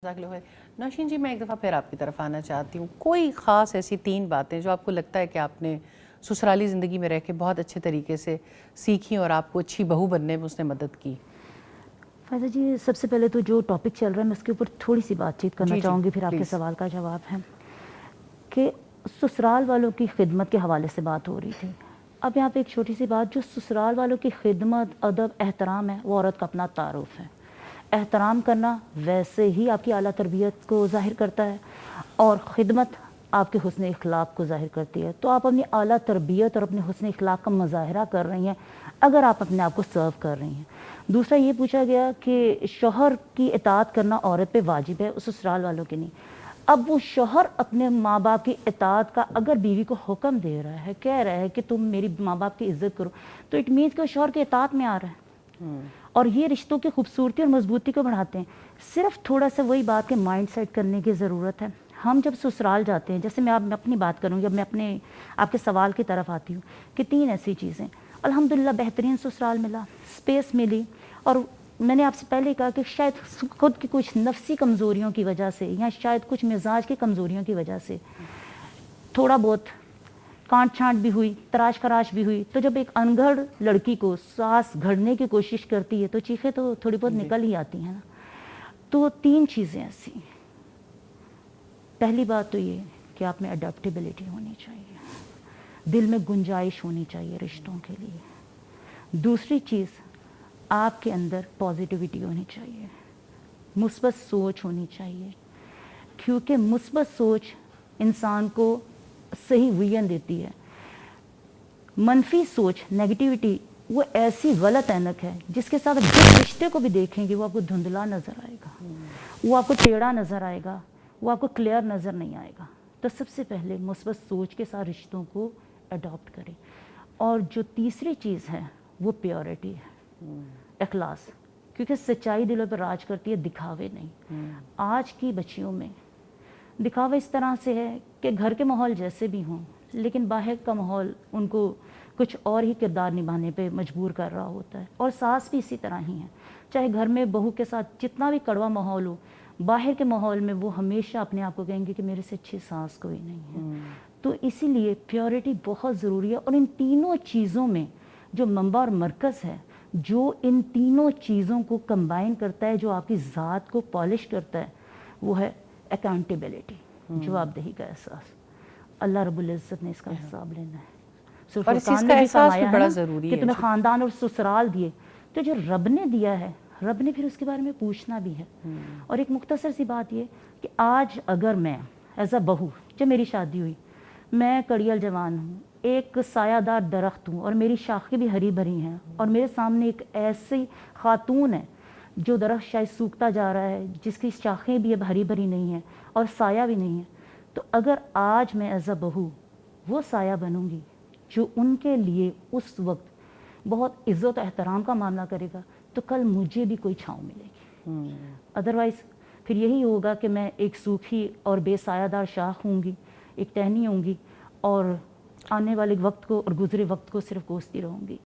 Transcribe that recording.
نوشین جی، میں ایک دفعہ پھر آپ کی طرف آنا چاہتی ہوں. کوئی خاص ایسی 3 باتیں جو آپ کو لگتا ہے کہ آپ نے سسرالی زندگی میں رہ کے بہت اچھے طریقے سے سیکھی اور آپ کو اچھی بہو بننے میں اس نے مدد کی؟ فائزہ جی، سب سے پہلے تو جو ٹاپک چل رہا ہے میں اس کے اوپر تھوڑی سی بات چیت کرنا جی چاہوں گی، پھر آپ کے پلیز. سوال کا جواب ہے کہ سسرال والوں کی خدمت کے حوالے سے بات ہو رہی تھی. اب یہاں پہ ایک چھوٹی سی بات، جو سسرال والوں کی خدمت، ادب، احترام ہے، وہ عورت کا اپنا تعارف ہے. احترام کرنا ویسے ہی آپ کی اعلیٰ تربیت کو ظاہر کرتا ہے اور خدمت آپ کے حسن اخلاق کو ظاہر کرتی ہے. تو آپ اپنی اعلیٰ تربیت اور اپنے حسن اخلاق کا مظاہرہ کر رہی ہیں اگر آپ اپنے آپ کو سرو کر رہی ہیں. دوسرا یہ پوچھا گیا کہ شوہر کی اطاعت کرنا عورت پہ واجب ہے، سسرال والوں کے نہیں. اب وہ شوہر اپنے ماں باپ کی اطاعت کا اگر بیوی کو حکم دے رہا ہے، کہہ رہا ہے کہ تم میری ماں باپ کی عزت کرو، تو اٹ مینس کہ وہ شوہر کے اطاعت میں آ رہا ہے. اور یہ رشتوں کی خوبصورتی اور مضبوطی کو بڑھاتے ہیں. صرف تھوڑا سا وہی بات کہ مائنڈ سیٹ کرنے کی ضرورت ہے. ہم جب سسرال جاتے ہیں، جیسے میں اپنی بات کروں گی، اب میں آپ کے سوال کی طرف آتی ہوں کہ 3 ایسی چیزیں الحمدللہ بہترین سسرال ملا، اسپیس ملی، اور میں نے آپ سے پہلے کہا کہ شاید خود کی کچھ نفسی کمزوریوں کی وجہ سے یا شاید کچھ مزاج کی کمزوریوں کی وجہ سے تھوڑا بہت کانٹ چھانٹ بھی ہوئی، تراش خراش بھی ہوئی. تو جب ایک انگھڑ لڑکی کو ساس گھڑنے کی کوشش کرتی ہے تو چیخیں تو تھوڑی بہت نکل ہی آتی ہیں نا. تو 3 چیزیں ایسی. پہلی بات تو یہ کہ آپ میں اڈیپٹیبلٹی ہونی چاہیے، دل میں گنجائش ہونی چاہیے رشتوں کے لیے. دوسری چیز، آپ کے اندر پازیٹیوٹی ہونی چاہیے، مثبت سوچ ہونی چاہیے، کیونکہ مثبت سوچ انسان کو صحیح ویژن دیتی ہے. منفی سوچ، نیگیٹیوٹی، وہ ایسی غلط اینک ہے جس کے ساتھ جس رشتے کو بھی دیکھیں گے وہ آپ کو دھندلا نظر آئے گا، وہ آپ کو ٹیڑھا نظر آئے گا، وہ آپ کو کلیئر نظر نہیں آئے گا. تو سب سے پہلے مثبت سوچ کے ساتھ رشتوں کو اڈاپٹ کریں. اور جو تیسری چیز ہے وہ پیورٹی ہے، اخلاص، کیونکہ سچائی دلوں پر راج کرتی ہے، دکھاوے نہیں. آج کی بچیوں میں دکھاوا اس طرح سے ہے کہ گھر کے ماحول جیسے بھی ہوں لیکن باہر کا ماحول ان کو کچھ اور ہی کردار نبھانے پہ مجبور کر رہا ہوتا ہے. اور ساس بھی اسی طرح ہی ہیں، چاہے گھر میں بہو کے ساتھ جتنا بھی کڑوا ماحول ہو، باہر کے ماحول میں وہ ہمیشہ اپنے آپ کو کہیں گے کہ میرے سے اچھی ساس کوئی نہیں ہے. تو اسی لیے پیورٹی بہت ضروری ہے. اور ان تینوں چیزوں میں جو منبع اور مرکز ہے، جو ان تینوں چیزوں کو کمبائن کرتا ہے، جو آپ کی ذات کو پالش کرتا ہے، وہ ہے اکاؤنٹیبلٹی، جواب دہی کا احساس. اللہ رب العزت نے اس کا حساب لینا ہے. اور اس چیز فرقان کا میں بھی احساس بھی فرمایا ہے بڑا نا ضروری کہ ہے. تمہیں جی خاندان اور سسرال دیے، تو جو رب نے دیا ہے رب نے پھر اس کے بارے میں پوچھنا بھی ہے. اور ایک مختصر سی بات یہ کہ آج اگر میں ایز اے بہو، جب میری شادی ہوئی، میں کڑیل جوان ہوں، ایک سایہ دار درخت ہوں اور میری شاخیں بھی ہری بھری ہیں، اور میرے سامنے ایک ایسی خاتون ہے جو درخت شاید سوکھتا جا رہا ہے، جس کی شاخیں بھی اب ہری بھری نہیں ہیں اور سایہ بھی نہیں ہے. تو اگر آج میں ایز اے بہو وہ سایہ بنوں گی جو ان کے لیے اس وقت بہت عزت و احترام کا معاملہ کرے گا، تو کل مجھے بھی کوئی چھاؤں ملے گی. ادروائز پھر یہی ہوگا کہ میں ایک سوکھی اور بے سایہ دار شاخ ہوں گی، ایک ٹہنی ہوں گی، اور آنے والے وقت کو اور گزرے وقت کو صرف کوستی رہوں گی.